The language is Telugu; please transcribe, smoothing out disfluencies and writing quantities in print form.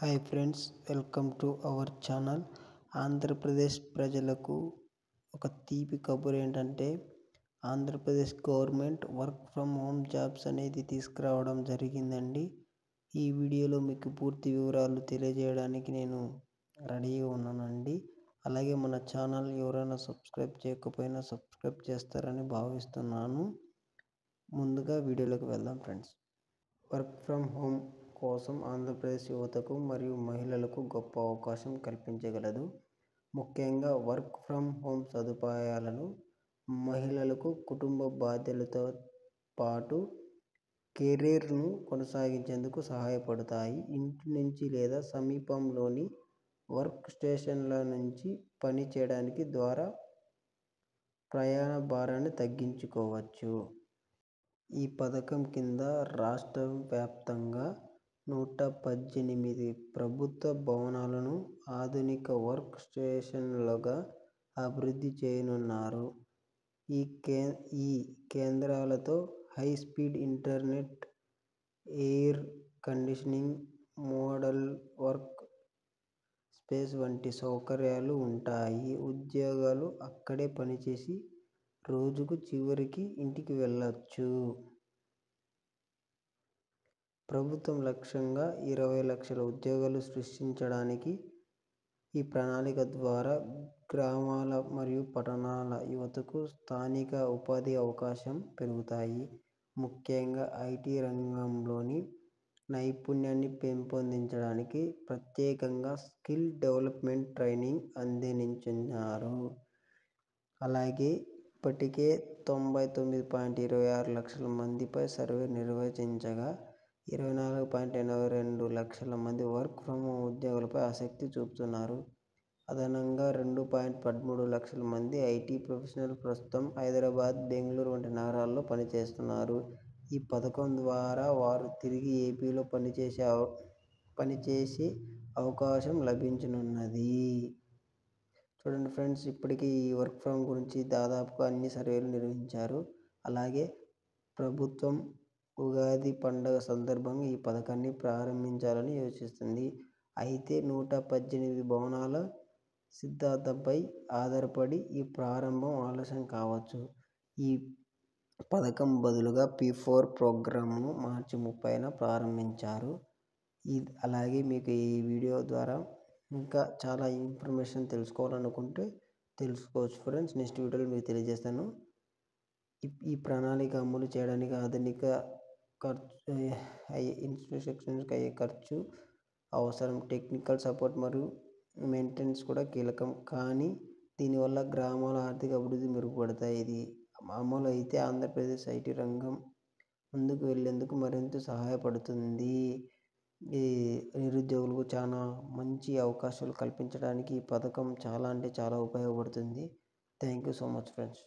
Hi friends, welcome to our channel. Andhra Pradesh ప్రజలకు ఒక తీపి కబురు ఏంటంటే Andhra Pradesh government work from home jobs అనేది తీసుకురావడం జరిగిందండి. ఈ వీడియోలో మీకు పూర్తి వివరాలు తెలియజేయడానికి నేను రెడీగా ఉన్నానండి. అలాగే మన ఛానల్ ఎవరైనా సబ్స్క్రైబ్ చేయకపోయినా సబ్స్క్రైబ్ చేస్తారని భావిస్తున్నాను. ముందుగా వీడియోలోకి వెళ్దాం ఫ్రెండ్స్. వర్క్ ఫ్రమ్ హోమ్ కోసం ఆంధ్రప్రదేశ్ యువతకు మరియు మహిళలకు గొప్ప అవకాశం కల్పించగలదు. ముఖ్యంగా వర్క్ ఫ్రమ్ హోమ్ సదుపాయాలను మహిళలకు కుటుంబ బాధ్యతలతో పాటు కెరీర్ను కొనసాగించేందుకు సహాయపడతాయి. ఇంటి నుంచి లేదా సమీపంలోని వర్క్ స్టేషన్ల నుంచి పని చేయడానికి ద్వారా ప్రయాణ భారాన్ని తగ్గించుకోవచ్చు. ఈ పథకం కింద రాష్ట్ర వ్యాప్తంగా 118 ప్రభుత్వ భవనాలను ఆధునిక వర్క్ స్టేషన్లుగా అభివృద్ధి చేయనున్నారు. ఈ కేంద్రాలతో high speed internet, air conditioning, model work space వంటి సౌకర్యాలు ఉంటాయి. ఉద్యోగులు అక్కడే పనిచేసి రోజుకు చివరికి ఇంటికి వెళ్ళొచ్చు. ప్రభుత్వం లక్ష్యంగా 20 లక్షల ఉద్యోగాలు సృష్టించడానికి ఈ ప్రణాళిక ద్వారా గ్రామాల మరియు పట్టణాల యువతకు స్థానిక ఉపాధి అవకాశం పెరుగుతాయి. ముఖ్యంగా ఐటీ రంగంలోని నైపుణ్యాన్ని పెంపొందించడానికి ప్రత్యేకంగా స్కిల్ డెవలప్మెంట్ ట్రైనింగ్ అందించనున్నారు. అలాగే ఇప్పటికే 99.26 లక్షల మందిపై సర్వే నిర్వహించగా 24.82 లక్షల మంది వర్క్ ఫ్రమ్ హోమ్ ఉద్యోగాలపై ఆసక్తి చూపుతున్నారు. అదనంగా 2.13 లక్షల మంది ఐటీ ప్రొఫెషనల్స్ ప్రస్తుతం హైదరాబాద్, బెంగళూరు వంటి నగరాల్లో పనిచేస్తున్నారు. ఈ పథకం ద్వారా వారు తిరిగి ఏపీలో పనిచేసే అవకాశం లభించనున్నది. చూడండి ఫ్రెండ్స్, ఇప్పటికీ ఈ వర్క్ ఫ్రమ్ గురించి దాదాపుగా అన్ని సర్వేలు నిర్వహించారు. అలాగే ప్రభుత్వం ఉగాది పండుగ సందర్భంగా ఈ పథకాన్ని ప్రారంభించాలని యోచిస్తుంది. అయితే 118 భవనాల సిద్ధాంతంపై ఆధారపడి ఈ ప్రారంభం ఆలస్యం కావచ్చు. ఈ పథకం బదులుగా P4 ప్రోగ్రామ్ను మార్చి 30న ప్రారంభించారు. అలాగే మీకు ఈ వీడియో ద్వారా ఇంకా చాలా ఇన్ఫర్మేషన్ తెలుసుకోవాలనుకుంటే తెలుసుకోవచ్చు ఫ్రెండ్స్. నెక్స్ట్ వీడియోలో మీకు తెలియజేస్తాను. ఈ ప్రణాళిక అమలు చేయడానికి ఆధునిక ఇన్స్ట్రక్షన్స్కి అయ్యే ఖర్చు అవసరం. టెక్నికల్ సపోర్ట్ మరియు మెయింటెనెన్స్ కూడా కీలకం. కానీ దీనివల్ల గ్రామాల ఆర్థిక అభివృద్ధి మెరుగుపడతాయి. ఇది అమలు అయితే ఆంధ్రప్రదేశ్ ఐటీ రంగం ముందుకు వెళ్లేందుకు మరింత సహాయపడుతుంది. ఈ నిరుద్యోగులకు చాలా మంచి అవకాశాలు కల్పించడానికి ఈ పథకం చాలా అంటే చాలా ఉపయోగపడుతుంది. Thank you so much friends.